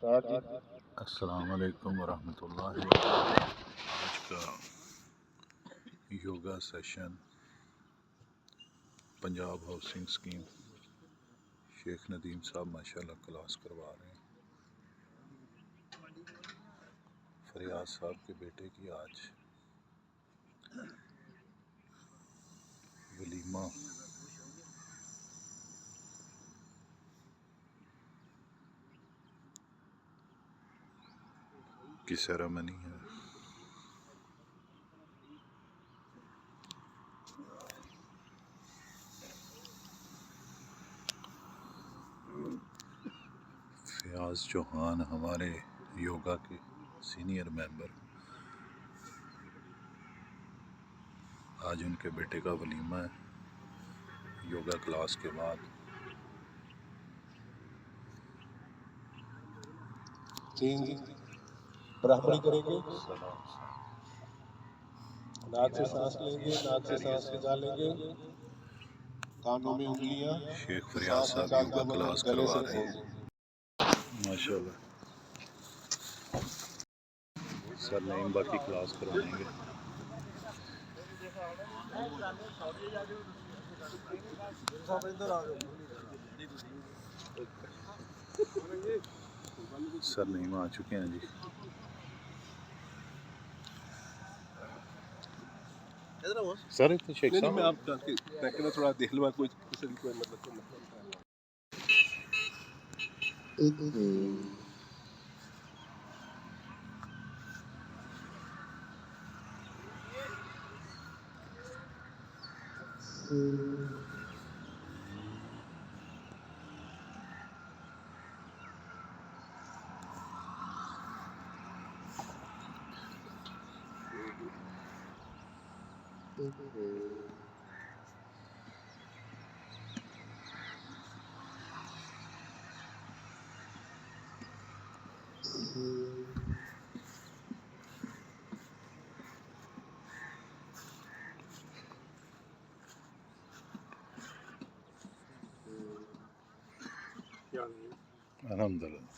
Start जी। अस्सलाम वालेकुम वरहमतुल्लाहि वबरकातुहू। आज का yoga session Punjab housing scheme Sheikh Nadeem साहब माशाल्लाह क्लास करवा रहे हैं। फरियाद साहब के बेटे की आज वलीमा की सेरेमनी है। फयाज चौहान हमारे योगा के सीनियर मेंबर, आज उनके बेटे का वलीमा है योगा क्लास के बाद। ब्राह्मणी करेंगे, नाक से सांस लेंगे, नाक से सांस निकालेंगे, कानों में उंगलियां, शेख फरियाद साहब योगा क्लास करवा रहे हैं माशाल्लाह। सर नईम बाकी क्लास करवाएंगे। सर नईम आ चुके हैं जी। सर तो शेख साहब मैं आप थोड़ा देख लो, कोई मतलब अल्हम्दुलिल्लाह।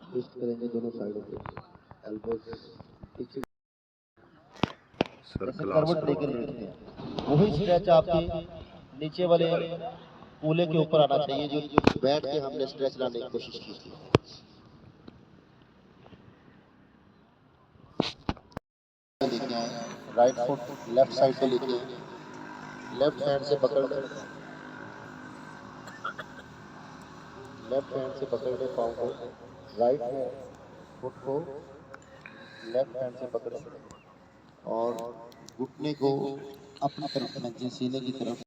ट्विस्ट करेंगे दोनों साइडों पे, एल्बोज पीछे सर जैसे क्लास करवट करवा लेकर रहे रखते हैं। वही स्ट्रेच आपके नीचे वाले कूले के ऊपर आना चाहिए, जो बैठ के हमने स्ट्रेच लाने की कोशिश की थी। लेके आए, राइट फुट लेफ्ट साइड पे लेके आए, लेफ्ट हैंड से पकड़ लें, लेफ्ट हैंड से पकड़ लें पाँव को, राइट हैंड फुट को लेफ्ट हैंड से पकड़ें और घुटने को अपनी तरफ खींचें, सीने की तरफ।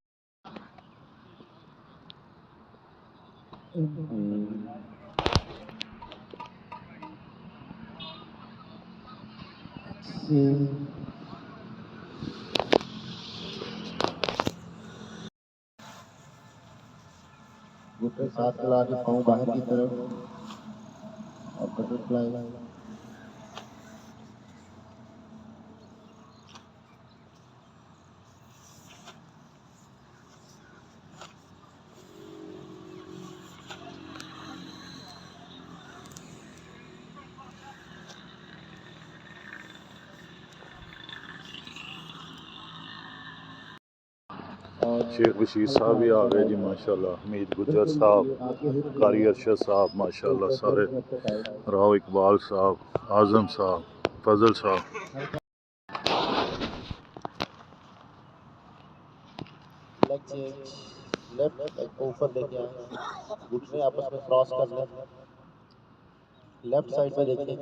घुटने साथ चला के पाँव बाहर की तरफ और बटरफ्लाई। शेख बशीर साहब भी आ गए जी माशाल्लाह। हमीद गुज्जर साहब, कारी अरशद साहब माशाल्लाह, सारे राव इकबाल साहब, आजम साहब, फजल साहब। लेग चेंज, लेफ्ट लेग को ऊपर लेके आए, घुटने आपस में क्रॉस कर लें, लेफ्ट साइड पे देखें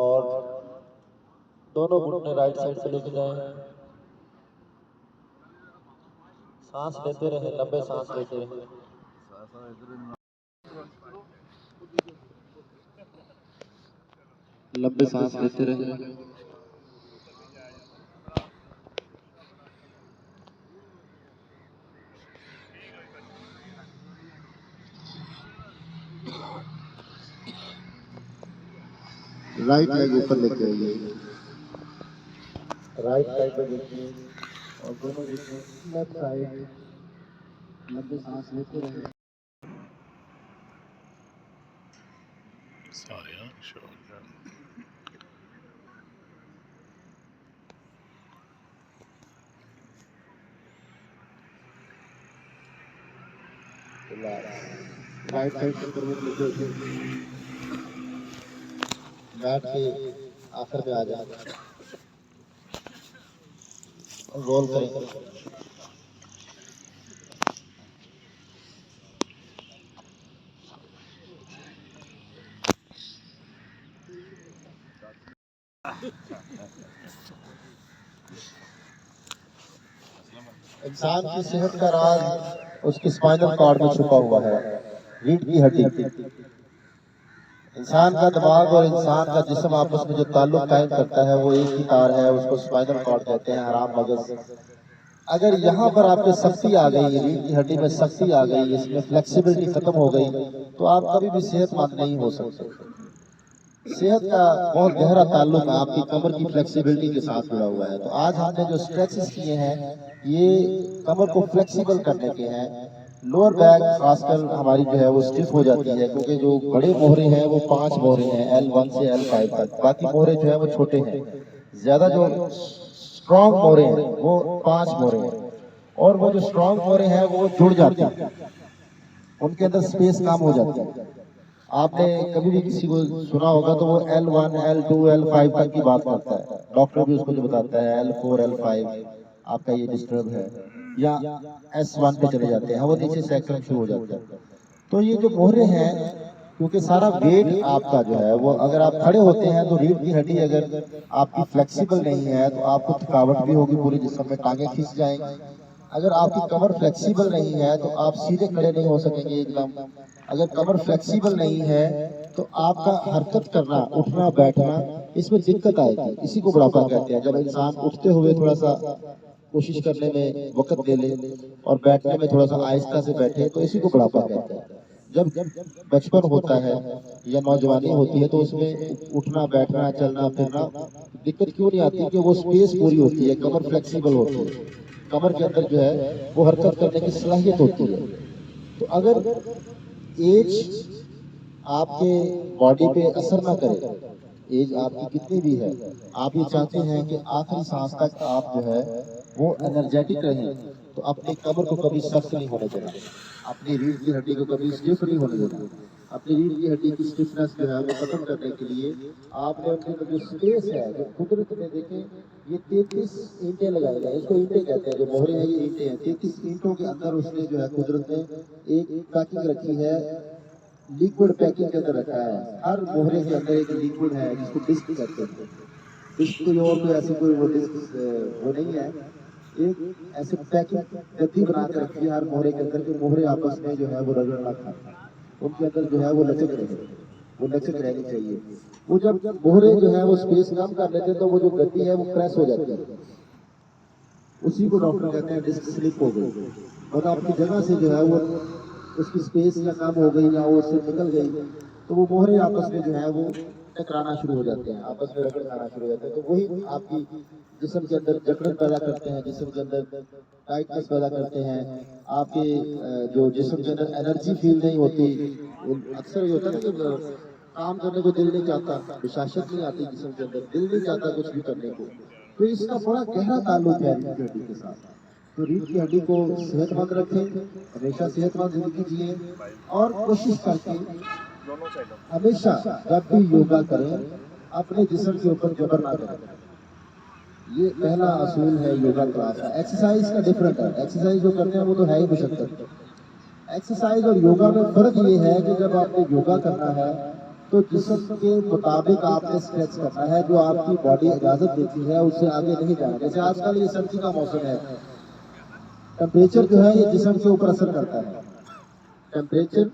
और दोनों घुटने राइट साइड पे लेके जाएं। सांस लेते रहे, लंबे सांस लेते रहे, लंबे सांस लेते रहे। राइट लेग ऊपर लेके आइए, राइट साइड पे देखिए और दोनों देखिए लेफ्ट साइड, लंबी सांस लेते रहिए। सारे शो राइट साइड से प्रमुख लेके बैठ के आखिर में आ जाए, रोल करें। इंसान की सेहत का राज उसकी स्पाइनल कॉर्ड में छुपा हुआ है, रीढ़ की हड्डी। इंसान का दिमाग और इंसान का जिस्म आपस में जो ताल्लुक कायम करता है वो एक ही तार है, उसको स्पाइनल कॉर्ड कहते हैं, हराम मगज। अगर यहाँ पर आपके सख्ती आ गई, रीढ़ की हड्डी में सख्ती आ गई, इसमें फ्लेक्सिबिलिटी खत्म हो गई, तो आप कभी भी सेहतमंद नहीं हो सकते। सेहत का बहुत गहरा ताल्लुक आपकी कमर की फ्लेक्सिबिलिटी के साथ जुड़ा हुआ है। तो आज हमने जो स्ट्रेचेस किए हैं ये कमर को फ्लेक्सिबल करने के हैं। लोअर बैक खासकर हमारी जो है वो स्टिफ हो जाती है, क्योंकि जो बड़े मोहरे हैं वो 5 मोहरे हैं, L1 से L5 तक। बाकी मोहरे जो है वो छोटे हैं। ज्यादा जो स्ट्रॉन्ग मोहरे हैं वो 5 मोहरे हैं, और वो जो स्ट्रॉन्ग मोहरे हैं वो जुड़ जाते हैं, उनके अंदर स्पेस कम हो जाती है। आपने कभी भी किसी को सुना होगा तो वो L1, L2, L5 तक की बात करता है। डॉक्टर भी उसको जो बताता है L4, L5 आपका ये डिस्टर्ब है, या S1 पे चले जाते हैं, वो नीचे सेक्शन शुरू हो जाता है। तो ये जो मोहरे हैं, क्योंकि सारा वेट आपका जो है वो, अगर आप खड़े होते हैं तो रीढ़ की हड्डी अगर आपकी फ्लेक्सिबल नहीं है तो आपको थकावट भी होगी, पूरे जिस्म में टांगे खींच जाएंगी। अगर आपकी कमर फ्लेक्सिबल नहीं है तो आप सीधे खड़े नहीं हो सकेंगे एकदम। अगर कमर फ्लेक्सिबल नहीं है तो आपका हरकत करना, उठना बैठना, इसमें दिक्कत आएगी। इसी को बुढ़ापा कहते हैं। जब इंसान उठते हुए थोड़ा सा कोशिश करने में वक्त ले ले और बैठने में थोड़ा सा आहिस्ता से बैठे, तो इसी को बुढ़ापा कहते हैं। जब बचपन होता है या नौजवानी होती है तो उसमें उठना बैठना चलना फिरना दिक्कत क्यों नहीं आती? कि वो स्पेस पूरी होती है, कमर फ्लेक्सिबल होती है, कमर के अंदर जो है वो हरकत करने की सलाहियत होती है। तो अगर एज आपके बॉडी पे असर ना करे, एज आपकी कितनी भी है, आप ये चाहते हैं कि आखिरी सांस तक आप जो है वो एनर्जेटिक रहें, तो अपनी कमर को कभी सख्त नहीं होने देना, अपनी रीढ़ की हड्डी को कभी स्टिफ नहीं होने देना। अपनी रीढ़ की हड्डी की स्टिफनेस जो है वो खत्म करने के लिए आपने अपने जो स्पेस है, जो कुदरत में देखें, ये 33 ईंटें लगाई गई, इसको ईंटें कहते हैं, जो मोहरे हैं ये ईंटें हैं। 33 ईंटों के अंदर उसने जो है कुदरत ने एक पैकिंग रखी है, लिक्विड पैकिंग के अंदर रखा है। हर मोहरे के अंदर एक लिक्विड है जिसको डिस्क कहते हैं। डिस्क कोई और कोई ऐसी कोई वो डिस्क वो नहीं है, एक ऐसे पैकिंग गद्दी बना कर रखी है हर मोहरे के अंदर, कि मोहरे आपस में जो है वो रगड़ ना खाए, उनके अंदर जो है वो लचक रहे, वो लचक रहनी चाहिए। वो जब मोहरे जो है वो स्पेस कम कर लेते हैं तो वो जो गद्दी है वो प्रेस हो जाती है, उसी को डॉक्टर कहते हैं डिस्क स्लिप हो गई, और अपनी जगह से जो है वो उसकी स्पेस या कम हो गई या वो उससे निकल गई, तो वो मोहरे आपस में जो है वो टकराना शुरू हो जाते हैं, आपस में रगड़ खाना शुरू हो जाते हैं। तो वही आपकी जिस्म के अंदर जकड़न पैदा करते हैं, जिस्म के अंदर टाइटनेस पैदा करते हैं, आपके जो जिस्म के अंदर एनर्जी फील नहीं होती। अक्सर ये होता है ना कि काम करने को दिल नहीं चाहता, विशासत नहीं आती जिस्म के अंदर, दिल नहीं चाहता कुछ भी करने को। तो इसका बड़ा गहरा ताल्लुक है रीढ़ की हड्डी के साथ। तो रीढ़ की हड्डी को सेहतमंद रखें, हमेशा सेहतमंद जिंदगी जिए, और कोशिश करके हमेशा जब भी योगा करें अपने जिस्म के ऊपर जबर ना करें। ये पहला असूल है योगा क्लास का। एक्सरसाइज का डिफरेंट है, एक्सरसाइज जो करते हैं वो तो है ही मुशक्कत। एक्सरसाइज और योगा में फर्क ये है कि जब आपने योगा करना है तो जिस्म के मुताबिक आपने स्ट्रेच करना है, जो आपकी बॉडी इजाजत देती है उससे आगे नहीं जाना। जैसे आजकल ये सर्दी का मौसम है, टेम्परेचर जो है ये जिस्म के ऊपर असर करता है। टेम्परेचर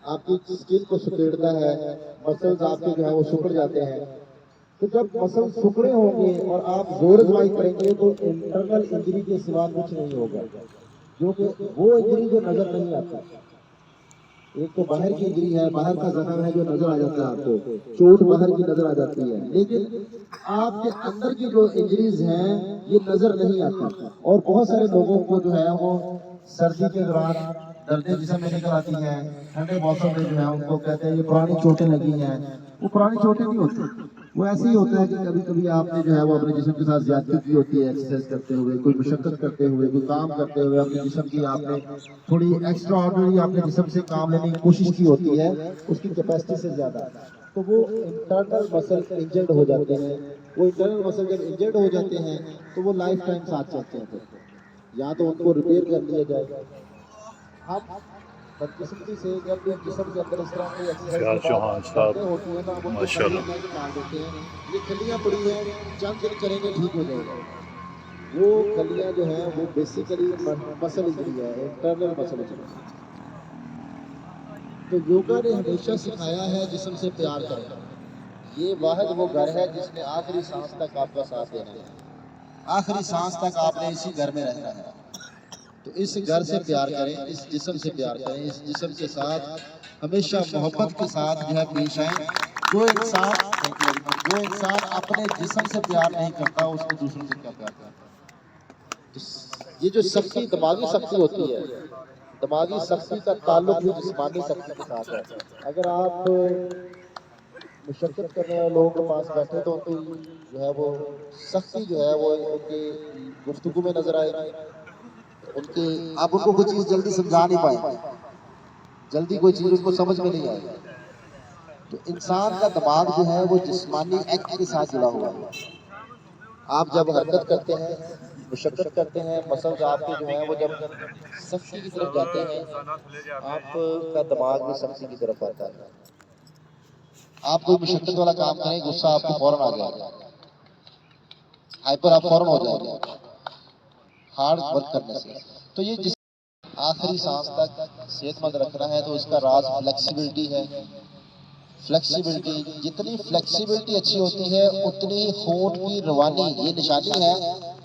आपकी स्किन को सुखेड़ता है, मसल्स आपके जो है वो सुखड़ जाते हैं। तो जब मसल सुखड़े होंगे और आप जोर आजमाई करेंगे तो इंटरनल इंजरी के सिवा कुछ नहीं होगा, जो कि वो इंजरी जो नजर नहीं आती। एक तो बाहर की इंजरी है, बाहर का जख्म है जो नजर आ जाता है आपको, चोट बाहर की नजर आ जाती है, लेकिन आपके अंदर की जो इंजरीज हैं ये नजर नहीं आती। और बहुत सारे लोगों को जो है वो सर्दी के दौरान दर्द जिस्म में निकल आती है, ठंडे मौसम में जो है उनको कहते हैं ये पुरानी चोटें लगी हैं। वो पुरानी चोटें नहीं होती, वो ऐसे ही होता है कि कभी कभी आपने जो है वो अपने जिस्म के साथ ज्यादती की होती है, एक्सरसाइज करते हुए, कोई मशक्कत करते हुए, कोई काम करते हुए अपने जिस्म की आपने थोड़ी एक्स्ट्रा ऑर्डिनरी अपने जिस्म से काम लेने की कोशिश की होती है उसकी कैपेसिटी से ज्यादा, तो वो इंटरनल मसल इंजर्ड हो जाते हैं। वो इंटरनल मसल जब इंजर्ड हो जाते हैं तो वो लाइफ टाइम साथ चलते हैं, या तो उनको रिपेयर कर लिया जाए। हम बदकिस्मती से जब भी जिस्म के अंदर इस तरह की क्या चौहान साहब होती है तो हम उनको माशाल्लाह निकाल देते हैं। ये खलियां पड़ी हैं, चंद दिन करेंगे ठीक हो जाएगा। वो खलियां जो है वो बेसिकली मसल इंजरी है, इंटरनल मसल इंजरी। तो योगा ने हमेशा सिखाया है जिस्म से प्यार करना। ये वाहिद वो घर है जिसने आखिरी सांस तक आपका साथ देना है, आखिरी सांस तक आपने इसी घर में रहना है। तो इस घर से प्यार करें, इस जिस्म से प्यार करें, इस जिस्म के साथ हमेशा मोहब्बत के साथ जो है पेश आए। जो इंसान अपने जिस्म से प्यार नहीं करता उसको दूसरों से क्या प्यार करता। तो ये जो शक्ति, दिमागी शक्ति होती है, दिमागी शक्ति का ताल्लुक भी जिस्मानी शक्ति के साथ है। अगर आप मुशक्कत करने वाले लोगों के पास बैठे तो उनकी जो है वो शक्ति जो है वो उनकी गुफ्तगू में नजर आएगी, उनके आप उनको कोई चीज जल्दी समझा नहीं पाए, जल्दी कोई चीज उनको समझ में नहीं आएगी। तो इंसान का दिमाग जो है वो जिस्मानी एक्ट के साथ जुड़ा हुआ है। आप जब हरकत करते हैं, मुशक्कत करते हैं, मसल्स आपके जो है वो जब सख्ती की तरफ जाते हैं, आपका दिमाग भी सख्ती की तरफ आता है। आप कोई मुशक्कत वाला काम करें, गुस्सा आपको फौरन आ जाएगा, हाइपर आप फौरन हो जाएंगे हार्ड वर्क करने से। तो ये जिस आखिरी सांस तक सेहतमंद रखना है तो इसका राज फ्लेक्सिबिलिटी है। फ्लेक्सिबिलिटी, जितनी फ्लेक्सिबिलिटी अच्छी होती है उतनी खून की रवानी, ये निशानी है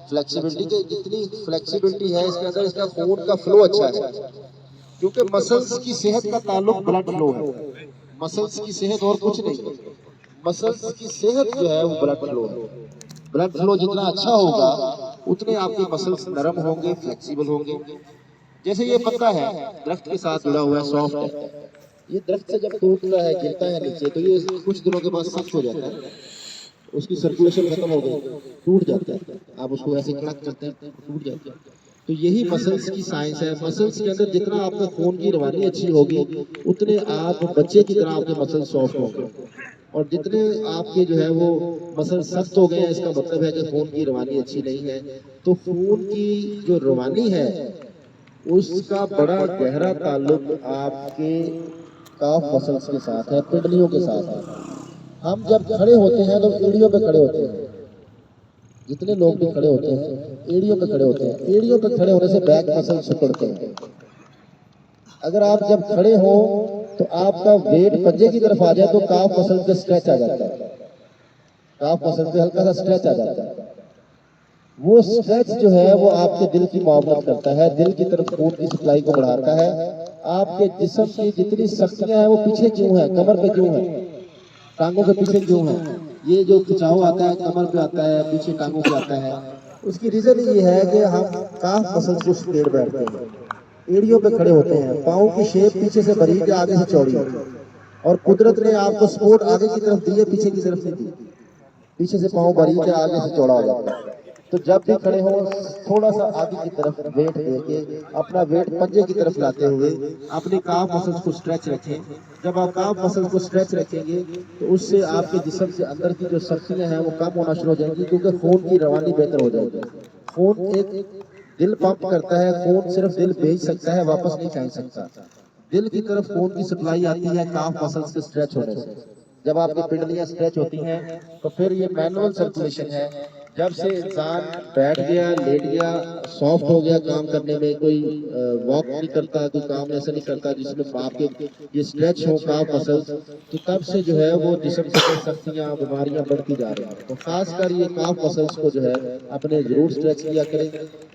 फ्लेक्सिबिलिटी के, जितनी फ्लेक्सिबिलिटी है इसके अंदर इसका खून का फ्लो अच्छा है। क्योंकि मसल्स की सेहत का ताल्लुक ब्लड फ्लो है, मसल्स की सेहत और कुछ नहीं, मसल्स की सेहत जो है वो ब्लड फ्लो है। ब्लड फ्लो जितना अच्छा होगा उतने आपके मसल्स नरम होंगे, फ्लेक्सिबल होंगे। जैसे ये पत्ता है दरख्त के साथ जुड़ा हुआ है, सॉफ्ट है, ये दरख्त से जब टूटता है, गिरता है नीचे, तो ये कुछ दिनों के बाद सख्त हो जाता है, उसकी सर्कुलेशन खत्म हो गई, टूट जाता है। आप उसको ऐसे कड़क करते हैं टूट जाता है। तो यही मसल्स की साइंस है। मसल्स के अंदर जितना आपका खून की रवानी अच्छी होगी उतने आप बच्चे की तरह आपके मसल सॉफ्ट होंगे, और जितने आपके जो है वो मसल सख्त हो गए हैं इसका मतलब है कि खून की रवानी अच्छी नहीं है। तो खून की जो रवानी है उसका बड़ा गहरा ताल्लुक आपके काफ मसल्स के साथ है, पिंडलियों के साथ है। हम जब खड़े होते हैं तो एड़ियों पे खड़े होते हैं, जितने लोग भी खड़े होते हैं एड़ियों पे खड़े होते हैं। एड़ियों पे खड़े होने से बैक मसल सिकुड़ते हैं। अगर आप जब खड़े हो तो आपका वेट पंजे की तरफ आ जाए तो काफ मसल पे स्ट्रेच आ जाता है, काफ मसल पे हल्का सा स्ट्रेच आ जाता है। वो स्ट्रेच जो है वो आपके दिल की मुआवनत करता है, दिल की तरफ खून की सप्लाई को बढ़ाता है। आपके जिस्म की जितनी शक्तियां हैं वो पीछे क्यों है, कमर पे क्यों है, टांगों के पीछे क्यों है, ये जो खिंचाव आता है कमर पे आता है, पीछे टांगों पे आता है, उसकी रीजन ये है कि हम काफ मसल को स्ट्रेट बैठते हैं, एड़ियों पे खड़े होते हैं, पाँव की शेप पीछे से बारीक है, आगे से चौड़ी है, और कुदरत ने आपको सपोर्ट आगे की तरफ दी है, पीछे की तरफ नहीं दी। पीछे से पाँव बारीक है, आगे से चौड़ा हो जाता है। तो जब भी खड़े हो थोड़ा सा आगे की तरफ वेट देके अपना वेट पंजे की तरफ लाते हुए अपने काफ मसल्स को स्ट्रेच रखें। जब आप काफ मसल्स को स्ट्रेच रखेंगे तो उससे आपके जिस्म के अंदर की जो शक्तियां हैं वो कम होना शुरू हो जाएंगी, क्योंकि खून की रवानी बेहतर हो जाएगी। खून एक दिल पंप करता है, खून सिर्फ दिल भेज सकता है, वापस नहीं खींच सकता। दिल की तरफ खून की सप्लाई आती है काफ मसल्स के स्ट्रेच होने से। जब आपकी पिंडलियां स्ट्रेच होती हैं तो फिर ये मैनुअल सर्कुलेशन है। जब से इंसान बैठ गया, लेट गया, सॉफ्ट हो गया काम करने में, कोई वॉक नहीं करता, कोई काम ऐसा नहीं करता जिसमें आपके ये स्ट्रेच हो काफ मसल्स, तो तब से जो है वो जिस्म से सख्तियाँ बीमारियां बढ़ती जा रही हैं। तो खासकर ये काफ मसल्स को जो है अपने जरूर स्ट्रेच किया करें।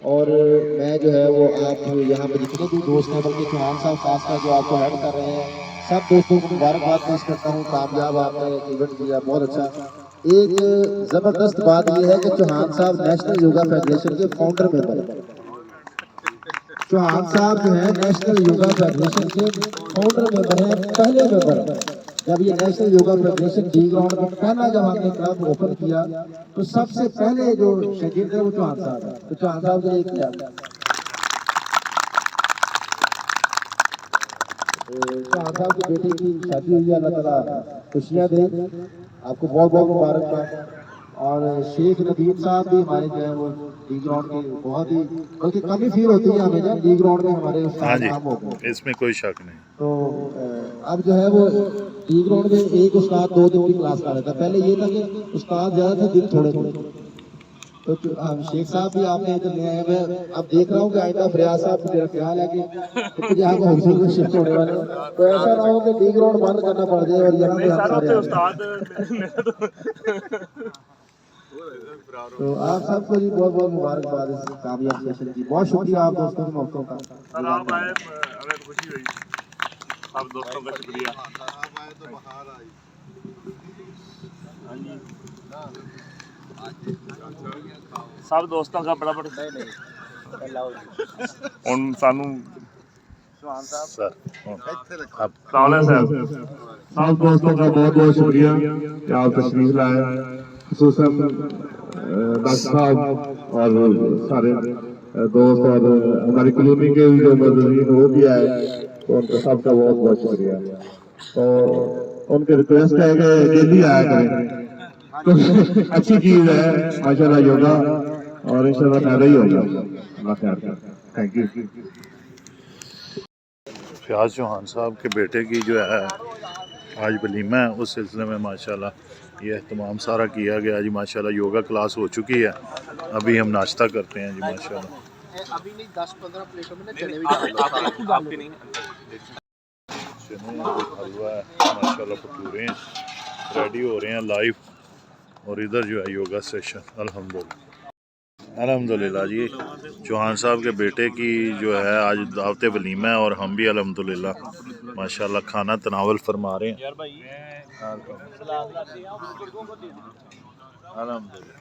और मैं जो है वो आप यहाँ पे जितने भी दोस्त हैं, बल्कि चौहान साहब खासकर जो आपको हेड कर रहे हैं, सब दोस्तों को मुबारकबाद पेश करता हूँ। कामयाब आपने इवेंट किया, बहुत अच्छा। एक जबरदस्त बात यह है कि चौहान साहब नेशनल योगा फेडरेशन के फाउंडर मेंबर हैं। चौहान साहब जो है नेशनल योगा फेडरेशन के फाउंडर मेंबर हैं, पहले मेंबर हैं। जब ये national yoga federation D ground में पहला जब हमने क्लब ओपन किया तो सबसे पहले जो शकील थे वो चौहान साहब है। तो चौहान साहब के लिए किया चौहान साहब की बेटी की शादी हुई है, अल्लाह ताला खुशियाँ दे, आपको बहुत बहुत मुबारकबाद। और शेख नदीम साहब भी हमारे जो है वो डी ग्राउंड के बहुत ही, बल्कि कमी फील होती है हमें जब डी ग्राउंड में हमारे हाँ जी, काम हो गए। इसमें कोई शक नहीं। तो अब जो है वो डी ग्राउंड में एक उस्ताद 2 दिन की क्लास कर रहा था। पहले ये था कि उस्ताद ज्यादा थे, दिन थोड़े थोड़े। तो शेख साहब भी आपने इधर ले आए। मैं अब देख रहा हूँ कि आइंदा फरियाद साहब मेरा ख्याल है कि यहाँ को हॉस्टल में शिफ्ट होने वाले हैं। तो ऐसा ना हो कि डी ग्राउंड बंद करना पड़ जाए और यहाँ पे हम सारे तो आप सबको जी बहुत बहुत मुबारकबाद इस कामयाब सेशन की। बहुत शुक्रिया आप दोस्तों के मौकों का। सर आप आए, हमें खुशी हुई, सब दोस्तों का शुक्रिया। सब दोस्तों का बड़ा बड़ा ਹੁਣ ਸਾਨੂੰ सर आप साले साहब सब दोस्तों का बहुत बहुत शुक्रिया कि आप तशरीफ लाए, खुसूसन डॉक्टर साहब और सारे दोस्त और हमारी कॉलोनी के जो मददीन वो भी आए, तो उनका सबका बहुत बहुत शुक्रिया। तो उनकी रिक्वेस्ट है कि डेली आया करें, तो अच्छी चीज है माशाल्लाह योगा, और इंशाल्लाह फायदा ही होगा। अल्लाह खैर करे। Thank you. फयाज चौहान साहब के बेटे की जो है आज वलीमा है, उस सिलसिले में माशाल्लाह ये एहतमाम सारा किया गया जी। माशाल्लाह योगा क्लास हो चुकी है, अभी हम नाश्ता करते हैं जी माशाल्लाह। अभी नहीं 10-15 प्लेटों में चने भी चने हलवा है माशाल्लाह, भटूरे रेडी हो रहे हैं लाइव, और इधर जो है योगा सेशन अल्हम्दुलिल्लाह जी। चौहान साहब के बेटे की जो है आज दावत वलीमा है, और हम भी अल्हम्दुलिल्लाह माशाल्लाह खाना तनावल फरमा रहे हैं अल्हम्दुलिल्लाह।